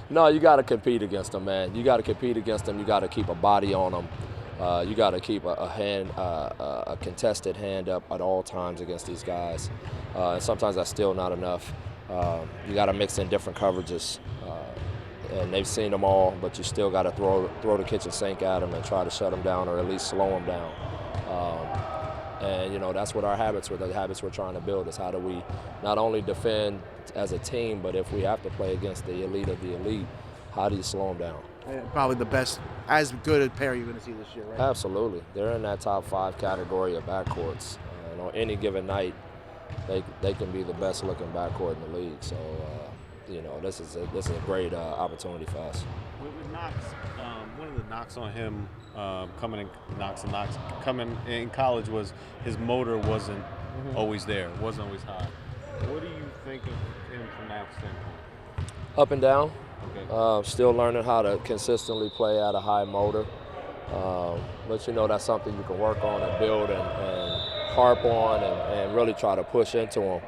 No, you got to compete against them, man. You got to compete against them. You got to keep a body on them. You got to keep a contested hand up at all times against these guys. And sometimes that's still not enough. You got to mix in different coverages. And they've seen them all, but you still got to throw the kitchen sink at them and try to shut them down or at least slow them down. And that's what our habits were. The habits we're trying to build is how do we not only defend as a team, but if we have to play against the elite of the elite, how do you slow them down? Probably the best, as good a pair you're going to see this year, right? Absolutely, they're in that top 5 category of backcourts. And on any given night, they can be the best looking backcourt in the league. So this is a great opportunity for us. With Knox, one of the knocks on him coming in college was his motor wasn't always there, wasn't always high. What do you think of him from that standpoint? Up and down. Okay. Still learning how to consistently play at a high motor. But that's something you can work on and build and harp on and really try to push into him.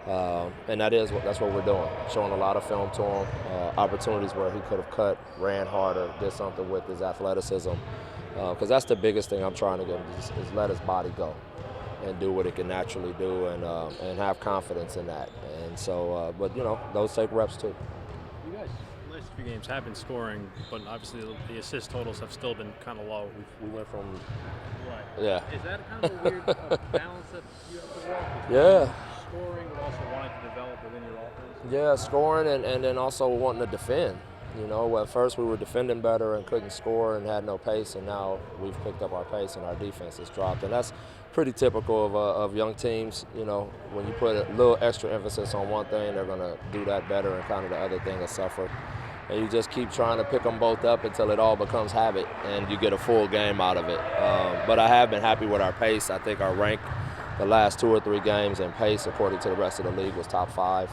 And that's what we're doing, showing a lot of film to him, opportunities where he could have cut, ran harder, did something with his athleticism. Because that's the biggest thing I'm trying to get him is let his body go and do what it can naturally do and have confidence in that. And so, but those take reps too. You guys, the last few games have been scoring, but obviously the assist totals have still been kind of low. We went from Yeah. Is that kind of a weird balance that you have to walk? Yeah. Scoring, but also wanting to develop within your offense? Yeah, scoring and then also wanting to defend. At first we were defending better and couldn't score and had no pace, and now we've picked up our pace and our defense has dropped. And that's pretty typical of young teams. When you put a little extra emphasis on one thing, they're going to do that better, and kind of the other thing will suffer. And you just keep trying to pick them both up until it all becomes habit and you get a full game out of it. But I have been happy with our pace. I think our rank the last 2 or 3 games in pace, according to the rest of the league, was top 5.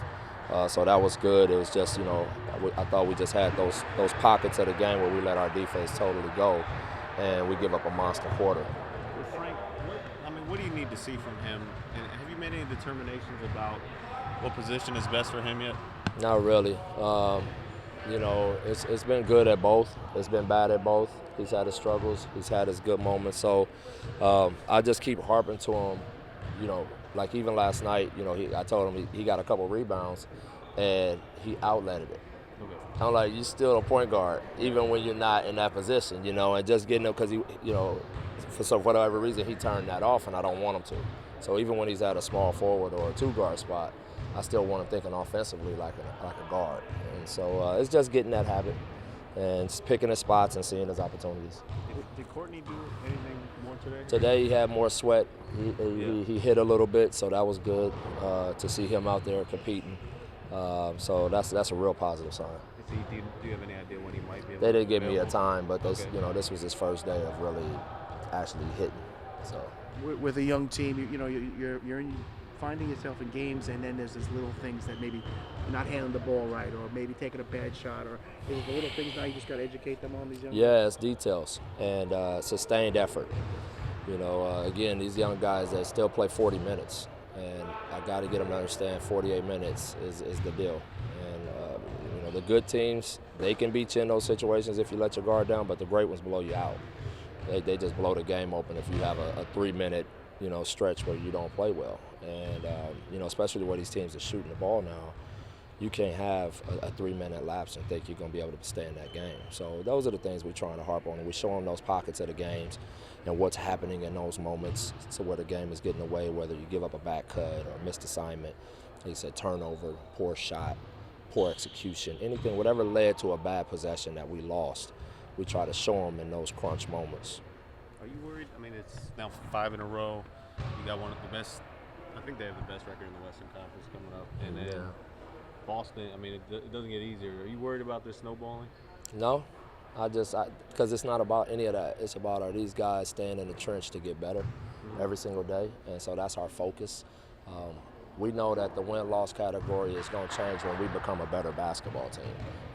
So that was good. It was just, I thought we just had those pockets of the game where we let our defense totally go, and we give up a monster quarter. Well, Frank, what do you need to see from him? And have you made any determinations about what position is best for him yet? Not really. It's been good at both. It's been bad at both. He's had his struggles. He's had his good moments. So I just keep harping to him, like even last night, I told him he got a couple rebounds and he outletted it. Okay. I'm like, you're still a point guard, even when you're not in that position, and just getting him because for whatever reason, he turned that off and I don't want him to. So even when he's at a small forward or a 2-guard spot, I still want him thinking offensively like a guard. And so it's just getting that habit and picking his spots and seeing his opportunities. Did Courtney do anything more today? Today he had more sweat. He hit a little bit, so that was good to see him out there competing. So that's a real positive sign. Do you have any idea when he might be able They to didn't give me a available? time, but Okay. this was his first day of really actually hitting. So With a young team, you're finding yourself in games, and then there's these little things that maybe you're not handling the ball right, or maybe taking a bad shot, or there's the little things now you just got to educate them on these young. yeah, it's details and sustained effort. Again, these young guys that still play 40 minutes, and I got to get them to understand 48 minutes is the deal. And the good teams, they can beat you in those situations if you let your guard down, but the great ones blow you out. They just blow the game open if you have a 3-minute stretch where you don't play well. And especially where these teams are shooting the ball now, you can't have a 3-minute lapse and think you're going to be able to stay in that game. So those are the things we're trying to harp on, and we show them those pockets of the games and what's happening in those moments, so where the game is getting away, whether you give up a back cut or a missed assignment, like you said, turnover, poor shot, poor execution, anything, whatever led to a bad possession that we lost, we try to show them in those crunch moments. Are you worried? I mean, it's now 5 in a row. You got one of the best. I think they have the best record in the Western Conference coming up. And then Boston. I mean, it doesn't get easier. Are you worried about this snowballing? No, because it's not about any of that. It's about are these guys staying in the trench to get better every single day, and so that's our focus. We know that the win-loss category is going to change when we become a better basketball team,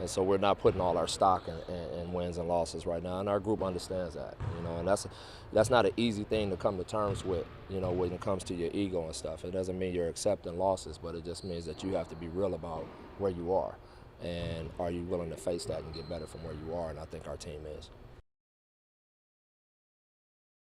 and so we're not putting all our stock in wins and losses right now, and our group understands that. And that's not an easy thing to come to terms with. When it comes to your ego and stuff, it doesn't mean you're accepting losses, but it just means that you have to be real about where you are. And are you willing to face that and get better from where you are? And I think our team is.